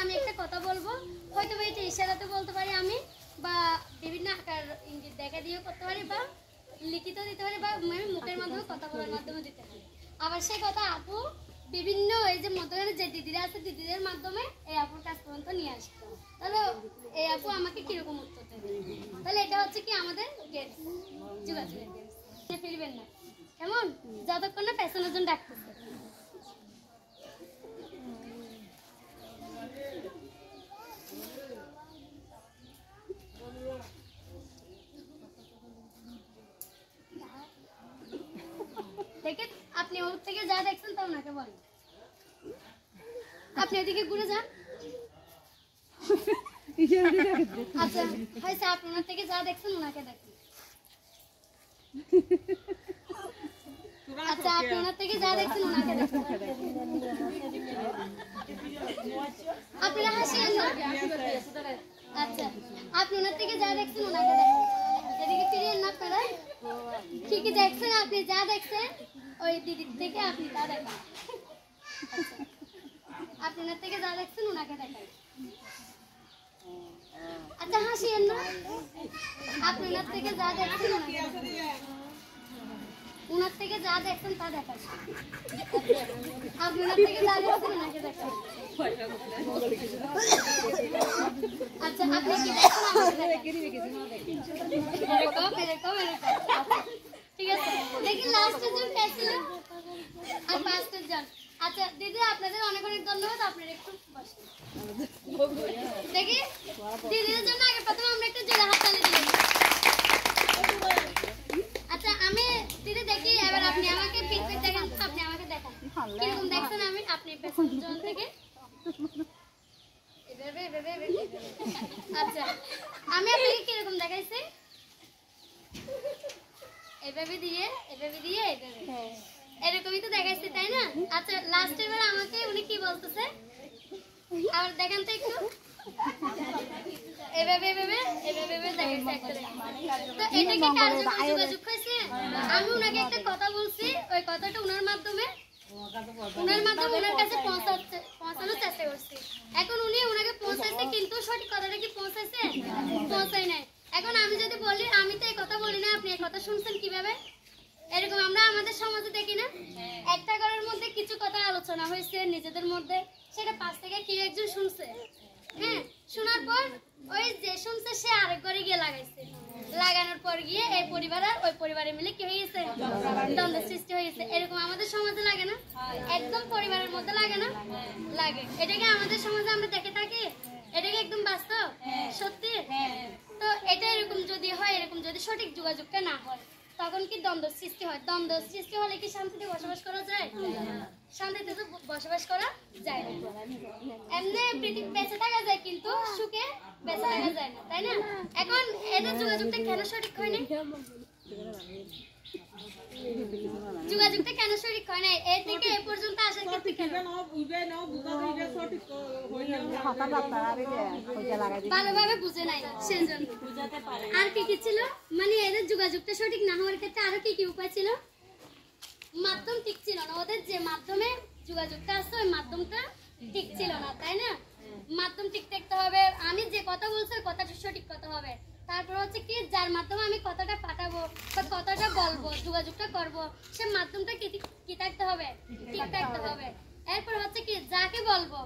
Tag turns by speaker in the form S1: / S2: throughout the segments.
S1: আমি একটা কথা বলবো, হয়তো এটা ইশারাতে বলতে পারি আমি, বা বিভিন্ন আকার ইঙ্গিত দেখা দিয়েও করতে পারি, বা লিখিত দিতে পারি, বা আমি মুখের মাধ্যমে কথা বলার মাধ্যমে দিতে পারি। আবার সেই কথা আপু বিভিন্ন এই যে মধ্যখানে যে দিদিরা আছে দিদিদের মাধ্যমে এই আপুর কাছ পর্যন্ত নিয়ে আসতো। তাহলে এই আপু আমাকে কিরকম উত্তর দেবে? তাহলে এটা হচ্ছে কি আমাদের গেমস, যোগাযোগের গেমস। ফিরবেন না কেমন, যতক্ষণ না পেছনের জন্য ডাকতেছে। দেখেন আপনি ওর থেকে যা দেখছেন তা ওনাকে বলেন। আপনি এদিকে ঘুরে যান। আচ্ছা হয়েছে, আপনি ওনার থেকে যা দেখছেন ওনাকে দেখেন। আচ্ছা আপনি ওনার থেকে যা দেখছেন ওনাকে দেখেন। আপনারা হাসিয়েন না। আচ্ছা আপনি ওনার থেকে যা দেখছেন ওনাকে দেখেন। এদিকে ফিরিয়েন না আপনারা। ঠিকই দেখছেন, আপনি যা দেখছেন ওই দিদির থেকে আপনি তা দেখেন। আপনি ওনার থেকে যা দেখছেন ওনাকে দেখেন। আচ্ছা হাসিয়েন না। আপনি ওনার থেকে যা দেখছেন ওনাকে দেখেন। ওনার থেকে যা দেখছেন তা দেখান। আপনি ওনার থেকে যা দেখছেন ওনাকে দেখেন। আচ্ছা আপনি কি ঠিক আছে, দেখি লাস্টের জন কে ছিল আর ফার্স্টের জন। আচ্ছা দিদি আপনাদের অনেক অনেক ধন্যবাদ, আপনারা একটু বসেন। দেখি দিদিদের জন্য আগে প্রথমে আমরা একটু জোরে হাততালি দিই। আচ্ছা আমি দিদি দেখি, এবার আপনি আমাকে ফিডব্যাক দেখান। আপনি আমাকে দেখান কিরকম দেখছেন। আমি আপনি পেছনের জন থেকে আচ্ছা আমি আপনাকে কিরকম দেখাইছি, এভাবে দিয়ে এভাবে দিয়ে এভাবে এরকমই তো দেখাইছি তাই না? আচ্ছা লাস্টের বার আমাকে উনি কি বলতেছে আর দেখান তো একটু। এভাবে এভাবে এভাবে এভাবে দেখাইছে একটা। তো এটা কি কার জন্য যোগাযোগ হয়েছে? আমি উনাকে একটা কথা বলছি, ওই কথাটা উনার মাধ্যমে ওনার কাছে পৌঁছানোর চেষ্টা করছি। এখন উনি ওনাকে পৌঁছাইছে, কিন্তু সঠিক কথাটা কি পৌঁছাইছে? পৌঁছায় নাই। এখন আমি যদি বলি আমি তো এই কথা বলি না, আপনি এই কথা শুনছেন কিভাবে? এরকম আমরা আমাদের সমাজে দেখি না, একটা ঘরের মধ্যে কিছু কথা আলোচনা হয়েছে নিজেদের মধ্যে, সেটা পাশ থেকে কেউ একজন শুনছে। হ্যাঁ, শোনার পর ওই যে শুনছে সে আরেক ঘরে গিয়ে লাগাইছে। লাগানোর পর গিয়ে এই পরিবার আর ওই পরিবারে মিলে কি হয়ে গেছে? দ্বন্দ্ব সৃষ্টি হয়ে গেছে। এরকম আমাদের সমাজে লাগে না? একদম পরিবারের মধ্যে লাগে না? লাগে। এটাকে আমাদের সমাজে আমরা দেখে থাকি, এটাকে একদম বাস্তব সত্যি। তো এটা এরকম যদি হয়, এরকম যদি সঠিক যোগাযোগটা না হয় তখন কি দ্বন্দ্ব সৃষ্টি হয়? দ্বন্দ্ব সৃষ্টি হলে কি শান্তিতে বসবাস করা যায়? শান্তিতে তো বসবাস করা যায় না। এমনি পৃথিবী বেঁচে থাকা যায় কিন্তু সুখে বেঁচে থাকা যায় না, তাই না? এখন এদের যোগাযোগটা কেন সঠিক হয়নি? যোগাযোগটা কেন সঠিক হয় না? এ থেকে এ পর্যন্ত আসার ক্ষেত্রে কেন ভালোভাবে বুঝে নাই সেজন্য। আর কি কি ছিল, মানে এদের যোগাযোগটা সঠিক না হওয়ার ক্ষেত্রে আরো কি কি উপায় ছিল? মাধ্যম ঠিক ছিল না, ওদের যে মাধ্যমে যোগাযোগটা আসছে ওই মাধ্যমটা ঠিক ছিল না, তাই না? মাধ্যম ঠিক থাকতে হবে। আমি যে কথা বলছি কথাটা সঠিক কথা হবে। তারপর হচ্ছে কি, যার মাধ্যমে আমি কথাটা পাঠাবো বা কথাটা বলবো, যোগাযোগটা করবো, সে মাধ্যমটা কি থাকতে হবে? ঠিক থাকতে হবে। এরপর হচ্ছে কি, যাকে বলবো,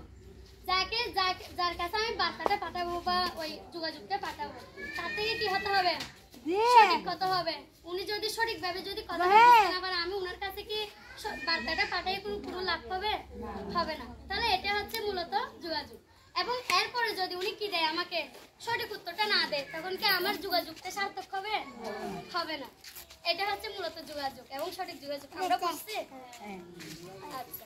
S1: যার কাছে আমি বার্তাটা পাঠাবো বা ওই যোগাযোগটা পাঠাবো, তার থেকে কি হতে হবে? সঠিক কথা হবে। উনি যদি সঠিকভাবে যদি কথা বলছেন, আবার আমি উনার কাছে কি বার্তাটা পাঠাই কোনো লাভ হবে? হবে না। তাহলে এটা হচ্ছে মূলত যোগাযোগ। এবং এরপরে যদি উনি কি দেয়, আমাকে সঠিক উত্তরটা না দেয়, তখন কি আমার যোগাযোগটা সার্থক হবে? হবে না। এটা হচ্ছে মূলত যোগাযোগ এবং সঠিক যোগাযোগ। আমরা বুঝছি? আচ্ছা।